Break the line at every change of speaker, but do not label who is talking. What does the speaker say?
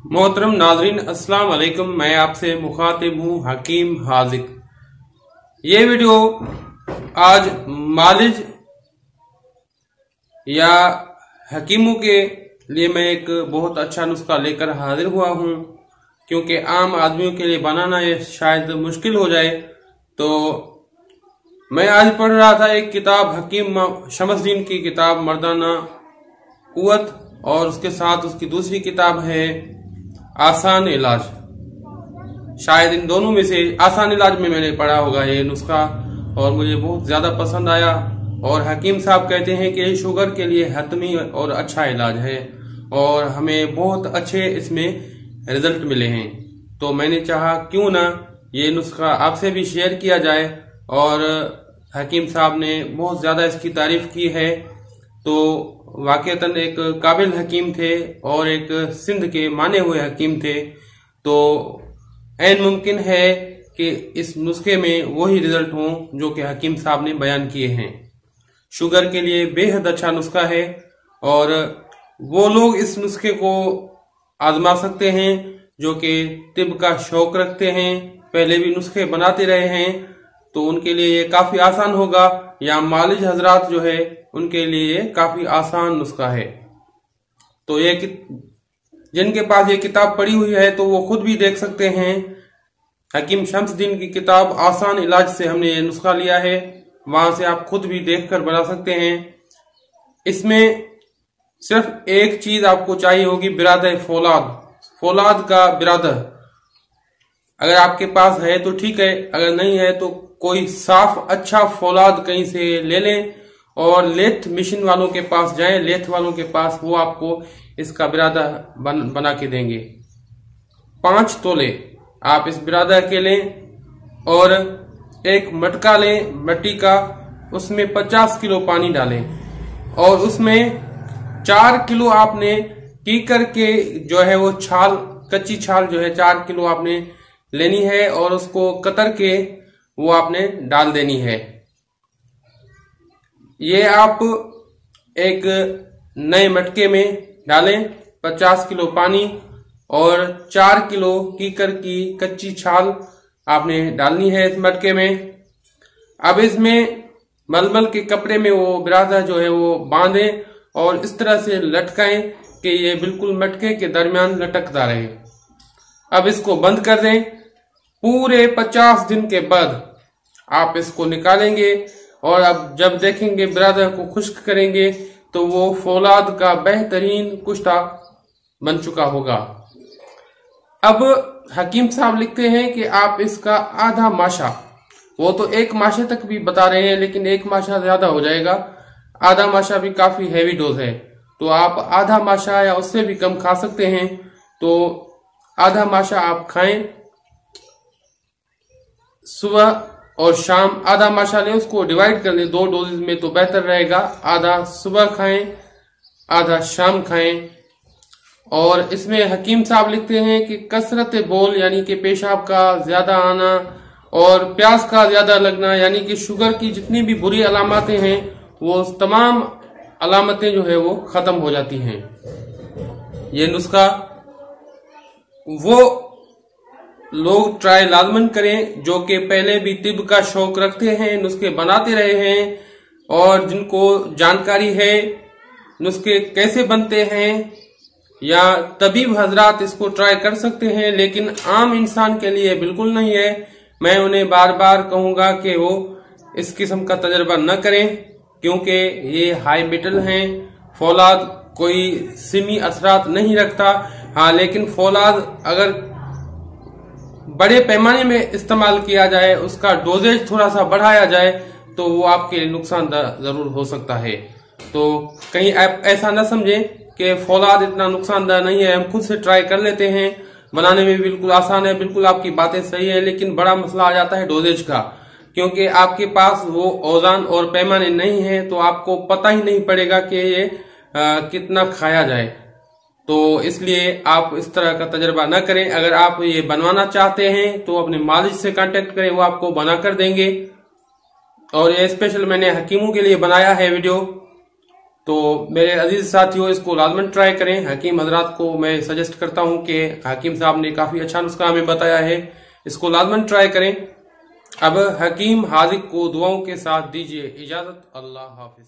मोहतरम नाजरीन अस्सलाम वालेकुम। मैं आपसे मुखातिब हूँ हकीम हाजिक। ये वीडियो आज मालिज या हकीमों के लिए मैं एक बहुत अच्छा नुस्खा लेकर हाजिर हुआ हूँ, क्योंकि आम आदमियों के लिए बनाना ये शायद मुश्किल हो जाए। तो मैं आज पढ़ रहा था एक किताब हकीम शमसुद्दीन की किताब मर्दाना कुव्वत, और उसके साथ उसकी दूसरी किताब है आसान इलाज। शायद इन दोनों में से आसान इलाज में मैंने पढ़ा होगा ये नुस्खा, और मुझे बहुत ज्यादा पसंद आया। और हकीम साहब कहते हैं कि शुगर के लिए हतमी और अच्छा इलाज है, और हमें बहुत अच्छे इसमें रिजल्ट मिले हैं। तो मैंने चाहा क्यों ना ये नुस्खा आपसे भी शेयर किया जाए, और हकीम साहब ने बहुत ज्यादा इसकी तारीफ की है। तो वाकईतन एक काबिल हकीम थे और एक सिंध के माने हुए हकीम थे। तो ऐन मुमकिन है कि इस नुस्खे में वही रिजल्ट हों जो कि हकीम साहब ने बयान किए हैं। शुगर के लिए बेहद अच्छा नुस्खा है, और वो लोग इस नुस्खे को आजमा सकते हैं जो कि तिब का शौक रखते हैं, पहले भी नुस्खे बनाते रहे हैं, तो उनके लिए ये काफी आसान होगा। या मालिज हजरात जो है उनके लिए काफी आसान नुस्खा है। तो ये जिनके पास ये किताब पड़ी हुई है तो वो खुद भी देख सकते हैं। हकीम शमसुद्दीन की किताब आसान इलाज से हमने ये नुस्खा लिया है, वहां से आप खुद भी देखकर बना सकते हैं। इसमें सिर्फ एक चीज आपको चाहिए होगी, बिरादर फौलाद का बिरादर। अगर आपके पास है तो ठीक है, अगर नहीं है तो कोई साफ अच्छा फौलाद कहीं से ले लें और लेथ मशीन वालों के पास जाएं, लेथ वालों के पास, वो आपको इसका बिरादर बना के देंगे। 5 तोले आप इस बिरादर के लें, और एक मटका लें मट्टी का, उसमें 50 किलो पानी डालें, और उसमें 4 किलो आपने कीकर के जो है वो छाल, कच्ची छाल जो है 4 किलो आपने लेनी है, और उसको कतर के वो आपने डाल देनी है। ये आप एक नए मटके में डालें 50 किलो पानी, और 4 किलो कीकर की कच्ची छाल आपने डालनी है इस मटके में। अब इसमें मलमल के कपड़े में वो बिरादर जो है वो बांधें और इस तरह से लटकाएं कि ये बिल्कुल मटके के दरमियान लटकता रहे। अब इसको बंद कर दें। पूरे 50 दिन के बाद आप इसको निकालेंगे, और अब जब देखेंगे बिरादर को खुश्क करेंगे तो वो फौलाद का बेहतरीन कुश्ता बन चुका होगा। अब हकीम साहब लिखते हैं कि आप इसका आधा माशा, वो तो 1 माशे तक भी बता रहे हैं, लेकिन 1 माशा ज्यादा हो जाएगा, आधा माशा भी काफी हैवी डोज है, तो आप आधा माशा या उससे भी कम खा सकते हैं। तो आधा माशा आप खाएं सुबह और शाम। आधा माशा लें, उसको डिवाइड कर लें 2 डोजेज में तो बेहतर रहेगा। आधा सुबह खाएं, आधा शाम खाएं। और इसमें हकीम साहब लिखते हैं कि कसरत बोल यानी कि पेशाब का ज्यादा आना और प्यास का ज्यादा लगना, यानी कि शुगर की जितनी भी बुरी अलामतें हैं वो तमाम अलामतें जो है वो खत्म हो जाती हैं। ये नुस्खा वो लोग ट्राई लाजमन करें जो कि पहले भी तिब का शौक रखते हैं, नुस्खे बनाते रहे हैं, और जिनको जानकारी है नुस्खे कैसे बनते हैं। या तबीब हजरात इसको ट्राई कर सकते हैं, लेकिन आम इंसान के लिए बिल्कुल नहीं है। मैं उन्हें बार बार कहूंगा कि वो इस किस्म का तजर्बा न करें, क्योंकि ये हाई मेटल हैं। फौलाद कोई सिमी असरात नहीं रखता। हाँ, लेकिन फौलाद अगर बड़े पैमाने में इस्तेमाल किया जाए, उसका डोजेज थोड़ा सा बढ़ाया जाए, तो वो आपके लिए नुकसान जरूर हो सकता है। तो कहीं आप ऐसा न समझें कि फौलाद इतना नुकसानदार नहीं है, हम खुद से ट्राई कर लेते हैं, बनाने में बिल्कुल आसान है। बिल्कुल आपकी बातें सही है, लेकिन बड़ा मसला आ जाता है डोजेज का, क्योंकि आपके पास वो औजान और पैमाने नहीं है, तो आपको पता ही नहीं पड़ेगा कि ये कितना खाया जाए। तो इसलिए आप इस तरह का तजर्बा न करें। अगर आप ये बनवाना चाहते हैं तो अपने मालिज से कांटेक्ट करें, वो आपको बना कर देंगे। और ये स्पेशल मैंने हकीमों के लिए बनाया है वीडियो। तो मेरे अजीज साथियों, इसको लाजमन ट्राई करें। हकीम हजरात को मैं सजेस्ट करता हूं कि हकीम साहब ने काफी अच्छा नुस्खा हमें बताया है, इसको लाजमन ट्राई करें। अब हकीम हाजिक को दुआओं के साथ दीजिए इजाजत। अल्लाह हाफिज।